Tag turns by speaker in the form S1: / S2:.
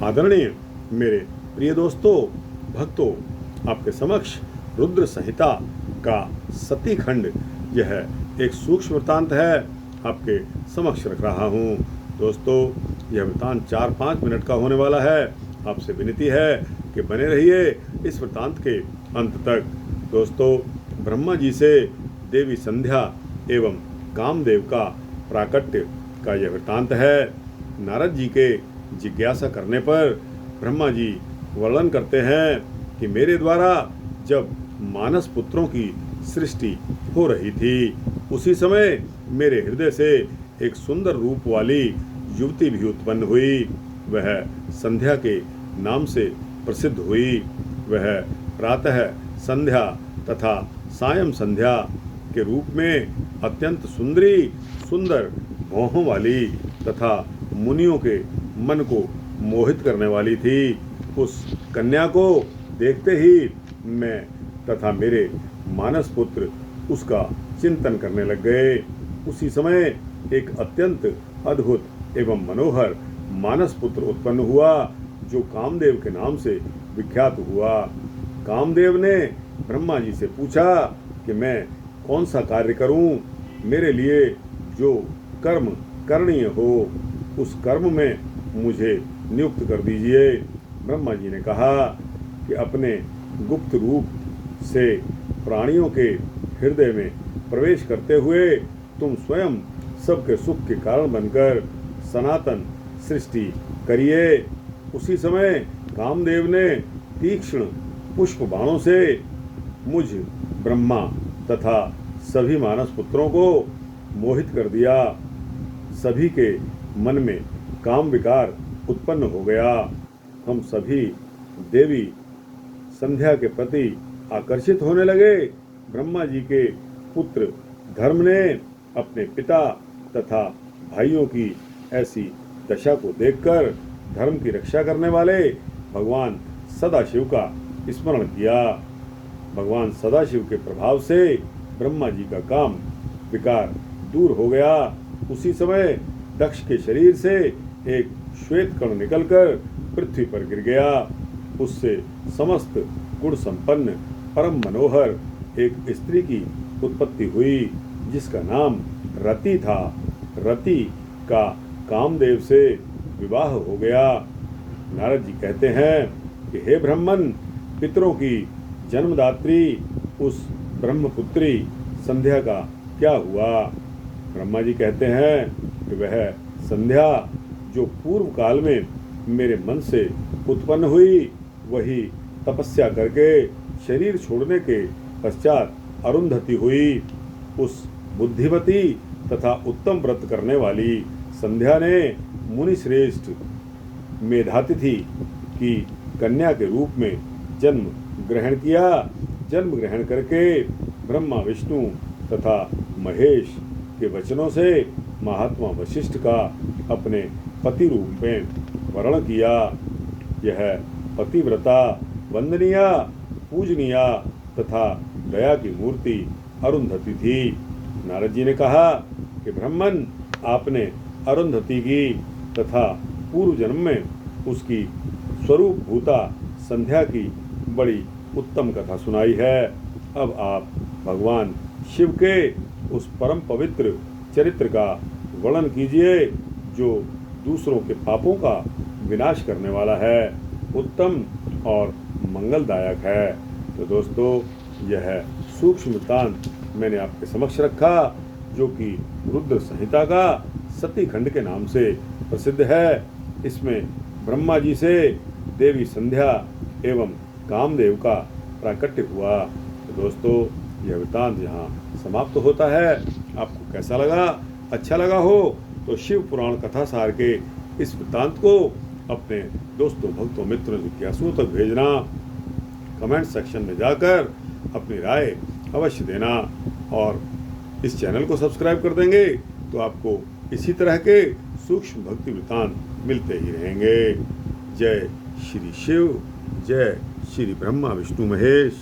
S1: आदरणीय मेरे प्रिय दोस्तों, भक्तों, आपके समक्ष रुद्र संहिता का सती खंड यह एक सूक्ष्म वृत्तांत है आपके समक्ष रख रहा हूँ। दोस्तों, यह वृत्तांत 4-5 मिनट का होने वाला है। आपसे विनती है कि बने रहिए इस वृत्तांत के अंत तक। दोस्तों, ब्रह्मा जी से देवी संध्या एवं कामदेव का प्राकट्य का यह वृत्तांत है। नारद जी के जिज्ञासा करने पर ब्रह्मा जी वर्णन करते हैं कि मेरे द्वारा जब मानस पुत्रों की सृष्टि हो रही थी, उसी समय मेरे हृदय से एक सुंदर रूप वाली युवती भी उत्पन्न हुई। वह संध्या के नाम से प्रसिद्ध हुई। वह प्रातः संध्या तथा सायं संध्या के रूप में अत्यंत सुंदर भौहों वाली तथा मुनियों के मन को मोहित करने वाली थी। उस कन्या को देखते ही मैं तथा मेरे मानस पुत्र उसका चिंतन करने लग गए। उसी समय एक अत्यंत अद्भुत एवं मनोहर मानस पुत्र उत्पन्न हुआ, जो कामदेव के नाम से विख्यात हुआ। कामदेव ने ब्रह्मा जी से पूछा कि मैं कौन सा कार्य करूं, मेरे लिए जो कर्म करणीय हो उस कर्म में मुझे नियुक्त कर दीजिए। ब्रह्मा जी ने कहा कि अपने गुप्त रूप से प्राणियों के हृदय में प्रवेश करते हुए तुम स्वयं सबके सुख के कारण बनकर सनातन सृष्टि करिए। उसी समय कामदेव ने तीक्ष्ण पुष्प बाणों से मुझ ब्रह्मा तथा सभी मानस पुत्रों को मोहित कर दिया। सभी के मन में काम विकार उत्पन्न हो गया। हम सभी देवी संध्या के प्रति आकर्षित होने लगे। ब्रह्मा जी के पुत्र धर्म ने अपने पिता तथा भाइयों की ऐसी दशा को देखकर धर्म की रक्षा करने वाले भगवान सदाशिव का स्मरण किया। भगवान सदाशिव के प्रभाव से ब्रह्मा जी का काम विकार दूर हो गया। उसी समय दक्ष के शरीर से एक श्वेत कण निकलकर पृथ्वी पर गिर गया। उससे समस्त गुण संपन्न परम मनोहर एक स्त्री की उत्पत्ति हुई, जिसका नाम रति था। रति का कामदेव से विवाह हो गया। नारद जी कहते हैं कि हे ब्रह्मन, पितरों की जन्मदात्री उस ब्रह्मपुत्री संध्या का क्या हुआ? ब्रह्मा जी कहते हैं कि वह संध्या जो पूर्व काल में मेरे मन से उत्पन्न हुई, वही तपस्या करके शरीर छोड़ने के पश्चात अरुंधति हुई। उस बुद्धिमती तथा उत्तम व्रत करने वाली संध्या ने मुनि श्रेष्ठ मेधातिथि की कन्या के रूप में जन्म ग्रहण किया। जन्म ग्रहण करके ब्रह्मा विष्णु तथा महेश के वचनों से महात्मा वशिष्ठ का अपने पति रूप में वर्ण किया। यह पतिव्रता वंदनीया पूजनीया तथा दया की मूर्ति अरुंधति थी। नारद जी ने कहा कि ब्रह्मन, आपने अरुंधति की तथा पूर्व जन्म में उसकी स्वरूप भूता संध्या की बड़ी उत्तम कथा सुनाई है। अब आप भगवान शिव के उस परम पवित्र चरित्र का वर्णन कीजिए, जो दूसरों के पापों का विनाश करने वाला है, उत्तम और मंगलदायक है। तो दोस्तों, यह सूक्ष्म वृत्तांत मैंने आपके समक्ष रखा, जो कि रुद्र संहिता का सती खंड के नाम से प्रसिद्ध है। इसमें ब्रह्मा जी से देवी संध्या एवं कामदेव का प्राकट्य हुआ। तो दोस्तों, यह वृत्तांत यहाँ समाप्त होता है। आपको कैसा लगा? अच्छा लगा हो तो शिव पुराण कथा सार के इस वृत्तांत को अपने दोस्तों, भक्तों, मित्रों, जिज्ञासुओं तक भेजना। कमेंट सेक्शन में जाकर अपनी राय अवश्य देना और इस चैनल को सब्सक्राइब कर देंगे तो आपको इसी तरह के सूक्ष्म भक्ति वृत्तांत मिलते ही रहेंगे। जय श्री शिव, जय श्री ब्रह्मा विष्णु महेश।